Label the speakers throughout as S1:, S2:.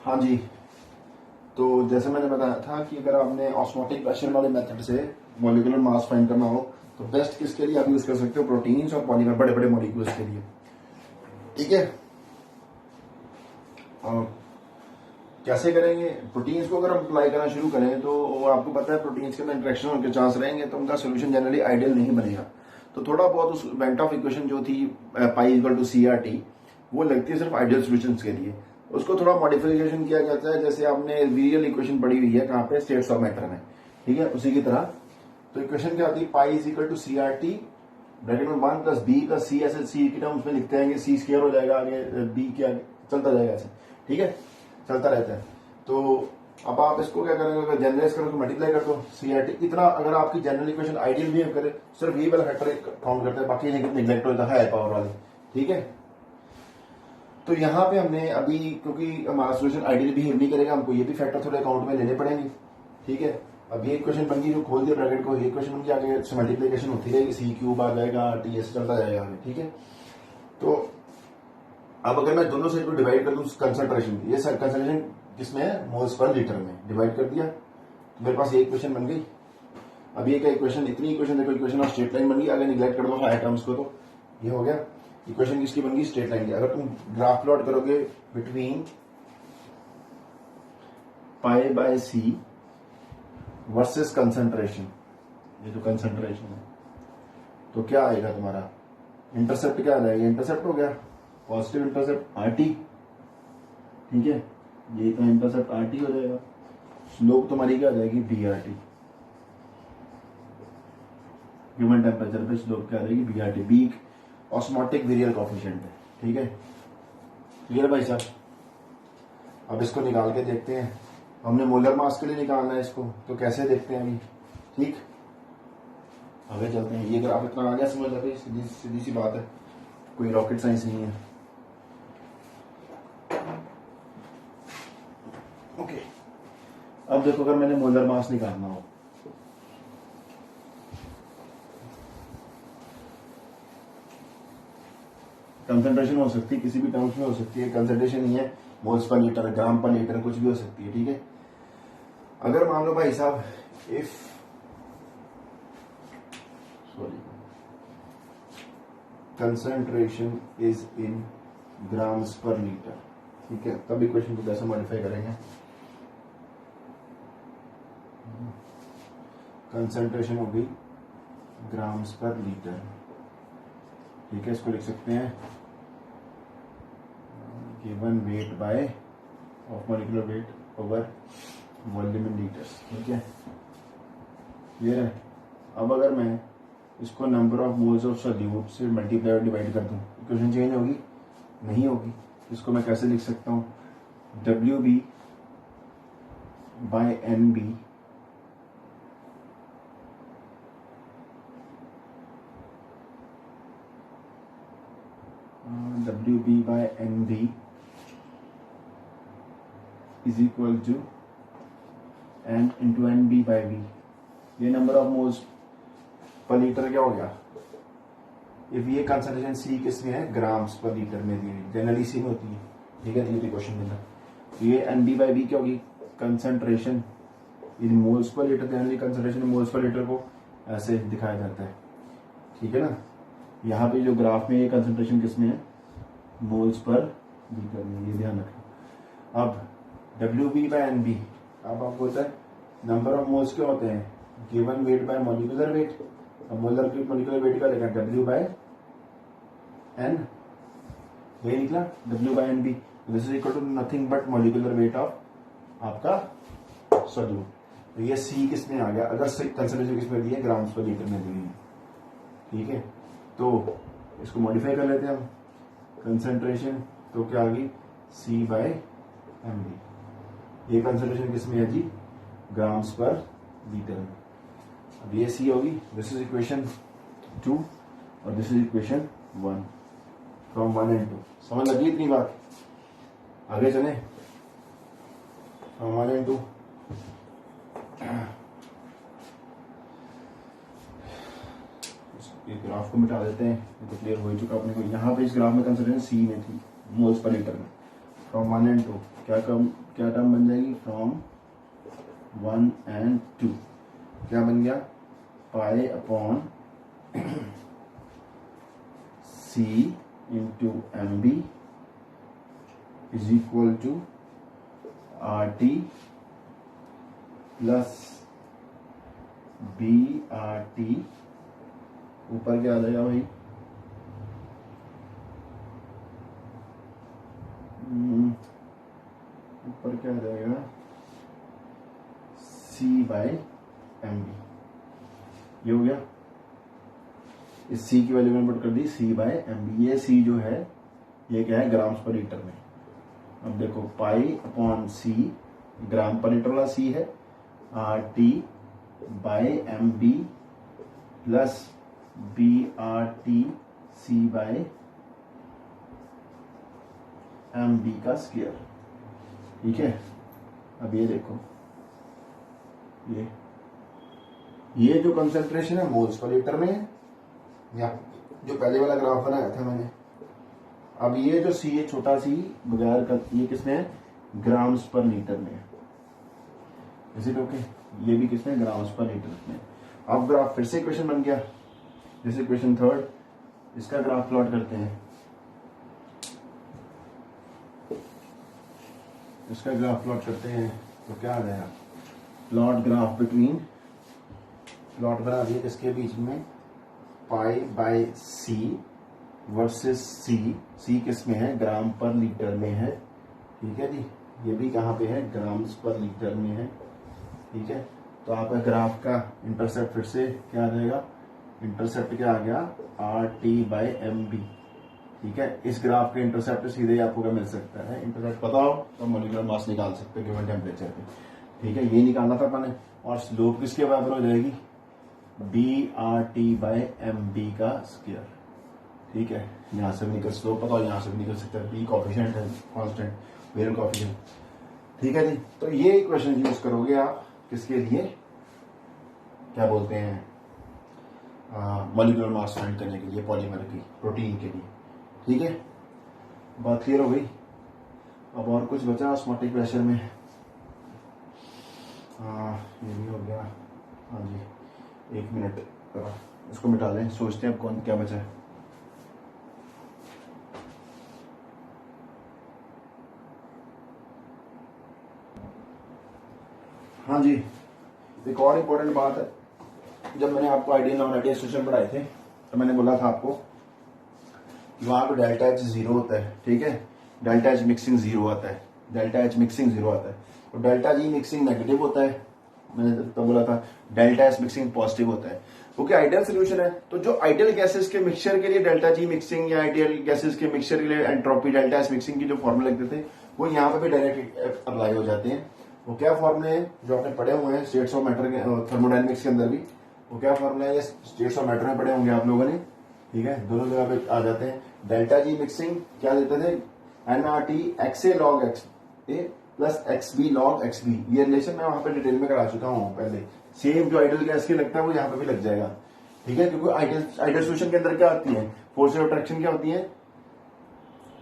S1: हाँ जी, तो जैसे मैंने बताया था कि अगर आपने ऑस्मोटिक प्रेशर वाले मेथड से मॉलिक्यूलर मास फाइंड करना हो तो बेस्ट किसके लिए आप यूज कर सकते हो, प्रोटीन्स और पॉलीमर, बड़े बड़े मॉलिक्यूल्स के लिए। ठीक है, और कैसे करेंगे? प्रोटीन्स को अगर हम अप्लाई करना शुरू करें तो आपको पता है प्रोटीन्स के अंदर इंट्रैक्शन होने के चांस रहेंगे, तो उनका सोल्यूशन जनरली आइडियल नहीं बनेगा। तो थोड़ा बहुत उस वेंट ऑफ इक्वेशन जो थी pi equal to C R T, वो लगती है सिर्फ आइडियल सोल्यूशन के लिए। उसको थोड़ा मॉडिफिकेशन किया जाता है, जैसे आपने वीरियल इक्वेशन पढ़ी हुई है कहाँ पे, स्टेट्स ऑफ मैटर में। ठीक है, उसी की तरह तो इक्वेशन क्या आती है, pi is equal to C R T bracket में 1 प्लस बी प्लस सी, ऐसे सी की टर्म्स में लिखते हैं, सी स्क्वायर हो जाएगा आगे, बी के आगे चलता जाएगा ऐसे। ठीक है, चलता रहता है। तो अब आप इसको क्या करेंगे, अगर जनरलाइज करो तो मल्टीप्लाई कर दो सी आर टी इतना। अगर आपकी जनरल इक्वेशन आइडियल बिहेव करे, सिर्फ ये वाला फैक्टर काउंट करता है, बाकी निग्लेक्ट होता है पावर वाले। ठीक है, तो यहाँ पे हमने अभी, क्योंकि हमारा सोल्यूशन आइडियल बिहेव नहीं करेगा, हमको ये भी फैक्टर थोड़े अकाउंट में लेने पड़ेंगे। ठीक है, अब ये इक्वेशन बन गई, जो खोल दिया ब्रैकेट को, ये इक्वेशन बन गई, आगे से मल्टीप्लिकेशन होती रहेगी, सी क्यूब आ जाएगा, टी एस चलता जाएगा आगे। ठीक है, तो अब अगर मैं दोनों साइड को डिवाइड कर दूं कंसंट्रेशन, ये कंसंट्रेशन किसमें है, मोल्स पर लीटर में, डिवाइड कर दिया तो मेरे पास ये इक्वेशन बन गई। अब ये क्या इक्वेशन, इतनी इक्वेशन देखो, इक्वेशन ऑफ स्ट्रेट लाइन बन गई। अगर निगलेक्ट कर दो हाई टर्म्स को तो ये हो गया, इक्वेशन किसकी बन गई, स्ट्रेट लाइन की। अगर तुम ग्राफ प्लॉट करोगे between pi by C versus concentration, ये जो कंसंट्रेशन है, तो क्या आएगा तुम्हारा इंटरसेप्ट, क्या आ जाएगा, इंटरसेप्ट हो गया पॉजिटिव इंटरसेप्ट आर टी। ठीक है, ये तो इंटरसेप्ट आर टी हो जाएगा, स्लोप तुम्हारी क्या आ जाएगी, B R T. Human temperature पे स्लोप क्या आ जाएगी, B R T. B osmotic virial coefficient है। ठीक है, क्लियर भाई साहब? अब इसको निकाल के देखते हैं, हमने मोलर मास के लिए निकालना है इसको, तो कैसे देखते हैं अभी। ठीक, आगे चलते हैं। ये ग्राफ इतना आ गया समझ आती, सीधी सीधी सी बात है, कोई रॉकेट साइंस नहीं है। ओके, अब देखो अगर मैंने मोलर मास निकालना हो, कंसंट्रेशन हो सकती है, किसी भी टर्म्स में हो सकती है, कंसंट्रेशन ही है, मोल्स पर लीटर, ग्राम पर लीटर, कुछ भी हो सकती है। ठीक है, अगर मान लो भाई साहब, if concentration is in grams पर लीटर, ठीक है, तब इक्वेशन को कैसे मॉडिफाई करेंगे। कंसंट्रेशन होगी ग्राम्स पर लीटर। ठीक है, इसको लिख सकते हैं given weight bye of molecular weight over volume in litres. ठीक है, ये है। अब अगर मैं इसको number of moles of solute से मल्टीप्लाई और डिवाइड कर दूं, इक्वेशन चेंज होगी, नहीं होगी। इसको मैं कैसे लिख सकता हूं, W B by N B W B by N B is equal to N into N B by B. ये number of moles per litre क्या हो गया, इफ ये कंसंट्रेशन सी किसमें है, ग्राम्स पर लीटर में दी हुई, जनरली सी में होती है। ठीक है, ये क्वेश्चन देना, तो ये एन बी बाई बी क्या होगी, concentration in moles per litre. Generally concentration in moles per litre को ऐसे दिखाया जाता है। ठीक है ना, यहाँ पे जो ग्राफ में ये कंसंट्रेशन किसमें है, मोल्स पर लीटर में, ये ध्यान रखना। अब W B by N B, अब आपको होता है नंबर ऑफ मोल्स क्या होते हैं, given weight by molecular weight. अब मॉलिक्यूलर वेट का देखा, डब्ल्यू बाय एन, यही निकला W by N B, this is equal to nothing but molecular weight of आपका सॉल्यूट। तो ये सी किसमें आ गया, अगर कंसंट्रेशन किसमें दी है, ग्राम्स पर लीटर में दी है। ठीक है, तो इसको मॉडिफाई कर लेते हैं हम, कंसंट्रेशन तो क्या आ गई, सी बाय एम बी। ये कंसंट्रेशन किसमें है जी, ग्राम्स पर लीटर में। अब ये सी होगी, दिस इज इक्वेशन 2 और this is equation 1 from 1 and 2। समझ लगी इतनी बात, आगे चले फ्रॉम 1 एंड 2। इस ग्राफ को मिटा देते हैं, ये तो क्लियर हो ही चुका अपने को। यहाँ पे इस ग्राफ में कंसंट्रेशन सी में थी, मोल्स पर लीटर में, फ्रॉम 1 एंड 2 क्या कम क्या टर्म बन जाएगी, फ्रॉम 1 and 2 क्या बन गया, pi upon C into M B is equal to RT plus BRT, ऊपर क्या आ जाएगा भाई, ऊपर क्या आ जाएगा, C बाय एम बी, ये हो गया। इस C की वैल्यू मैंने पुट कर दी C बाय एम बी। ये C जो है ये क्या है, ग्राम्स पर लीटर में। अब देखो पाई अपॉन C, ग्राम पर लीटर वाला C है, RT by M B plus BRT C by M B का स्क्वायर, ठीक है। अब ये देखो, ये जो कंसंट्रेशन है मोल्स पर लीटर में है, या जो पहले वाला ग्राफ बनाया था मैंने। अब ये जो सी है छोटा सी बगैर का, ये किसमें है, ग्राम्स पर लीटर में है, इज इट ओके। ये भी किसमें, ग्राम्स पर लीटर में। अब ग्राफ फिर से इक्वेशन बन गया, जैसे इक्वेशन 3, इसका ग्राफ प्लॉट करते हैं। इसका ग्राफ प्लॉट करते हैं तो क्या आ जाएगा, प्लॉट ग्राफ बिटवीन, प्लॉट बना दिए इसके बीच में pi by C versus C किस में है, ग्राम पर लीटर में है, ठीक है जी। ये भी कहाँ पे है, ग्राम्स पर लीटर में है, ठीक है। तो आपका ग्राफ का इंटरसेप्ट फिर से क्या आ जाएगा, इंटरसेप्ट क्या आ गया, RT बाय एम बी, ठीक है। इस ग्राफ के इंटरसेप्ट सीधे आपको क्या मिल सकता है, इंटरसेप्ट पता हो तो मोलिकुलर मास निकाल सकते हो गिवन टेम्परेचर पे, ठीक है। ये निकालना था मैंने। और स्लोप किसके बराबर हो जाएगी, BRT बाय एम बी का स्क्वायर, ठीक है। यहां से भी निकल, स्लोप पता हो यहां से भी निकल सकता है, B कोफिशिएंट है, कांस्टेंट वेरिएबल कोफिशिएंट, ठीक है जी। तो ये इक्वेशन यूज करोगे आप किसके लिए, क्या बोलते हैं, मॉलिक्यूलर मास फाइंड करने के लिए, पॉलीमर की, प्रोटीन के लिए, ठीक है। बात क्लियर हो गई। अब और कुछ बचा ऑस्मोटिक प्रेशर में, ये भी हो गया, हाँ जी, 1 मिनट इसको मिटा लें, सोचते हैं अब कौन क्या बचा है। हाँ जी, एक और इम्पोर्टेंट बात है, जब मैंने आपको आइडियल नॉन आइडियल सिस्टम पढ़ाए थे तो मैंने बोला था आपको वहां पे डेल्टा H 0 होता है, ठीक है। डेल्टा H मिक्सिंग 0 आता है, डेल्टा H मिक्सिंग 0 आता है, और डेल्टा G मिक्सिंग नेगेटिव होता है। मैंने तो बोला था डेल्टा S मिक्सिंग पॉजिटिव होता है, क्योंकि आइडियल सोल्यूशन है। तो जो आइडियल गैसेस के मिक्सचर के लिए डेल्टा G मिक्सिंग, या आइडियल गैसेस के मिक्सचर के लिए एंट्रोपी डेल्टा S मिक्सिंग की जो फॉर्मूला लिखते थे वो यहाँ पे भी डायरेक्ट अप्लाई हो जाते हैं। वो क्या फॉर्मूले हैं जो आपने पढ़े हुए हैं स्टेट्स ऑफ मैटर के, थर्मोडायनेमिक्स के अंदर भी वो क्या फॉर्मूला है, ये स्टेट्स ऑफ मैटर में पढ़े होंगे आप लोगों ने, ठीक है। दोनों जगह पे आ जाते हैं। डेल्टा G मिक्सिंग क्या देते थे, NRT XA log XA plus XB log XB। ये रिलेशन मैं वहां पे डिटेल में करा चुका हूँ पहले। सेम जो आइडियल गैस के लगता है वो यहाँ पे भी लग जाएगा, ठीक है। क्योंकि आइडियल सोल्यूशन के अंदर क्या आती है, फोर्स ऑफ अट्रैक्शन क्या होती है,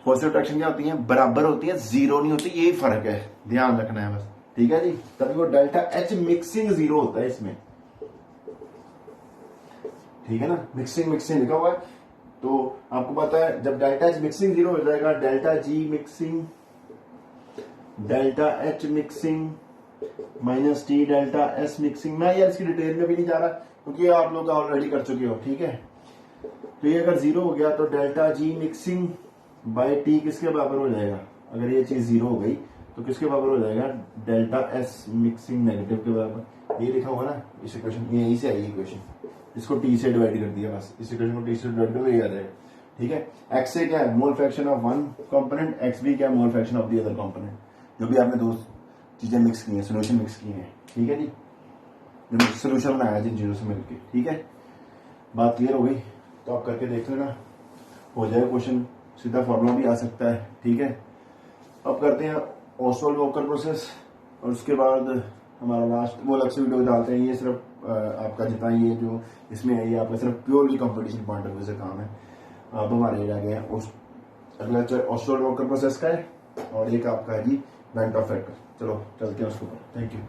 S1: फोर्स ऑफ अट्रैक्शन क्या होती है, बराबर होती है, जीरो नहीं होती, यही फर्क है, ध्यान रखना है बस, ठीक है जी। तभी वो डेल्टा H मिक्सिंग 0 होता है इसमें, ठीक है ना। मिक्सिंग मिक्सिंग लिखा हुआ है तो आपको पता है जब डेल्टा H मिक्सिंग 0 हो जाएगा, delta G mixing, delta H mixing minus T delta S mixing. मैं यार इसकी डिटेल में भी नहीं जा रहा क्योंकि आप लोग ऑलरेडी कर चुके हो, ठीक है। तो ये अगर 0 हो गया तो delta G mixing by T किसके बराबर हो जाएगा, अगर ये चीज 0 हो गई तो किसके बराबर हो जाएगा, डेल्टा S मिक्सिंग नेगेटिव के बराबर। ये लिखा हुआ ना इस इक्वेशन, यहीं से आई इक्वेशन, इसको T से डिवाइड कर दिया बस, इस इक्वेशन को T से डिवाइड कर दिया जाएगा, ठीक है। X से क्या है, mole fraction of one component, XB क्या है, mole fraction of the other component. जो भी आपने दो चीजें मिक्स की हैं, सोल्यूशन मिक्स की हैं, ठीक है जी, जो सोल्यूशन बनाया जिन चीजों से मिलकर, ठीक है। बात क्लियर हो गई तो आप करके देख लेना, हो जाएगा क्वेश्चन, सीधा फॉर्मूला भी आ सकता है, ठीक है। अब करते हैं ओसवाल्ड वॉकर प्रोसेस, और उसके बाद हमारा लास्ट वो अलग से वीडियो डालते हैं। ये सिर्फ आपका जितना ये जो इसमें है ये आपका सिर्फ purely competition point of view से काम है। अब हमारे रह गए उस अगला ओसवाल्ड वॉकर प्रोसेस का है, और एक आपका है जी बेंटॉफेट का। चलो चलते हैं उसके ऊपर। Thank you.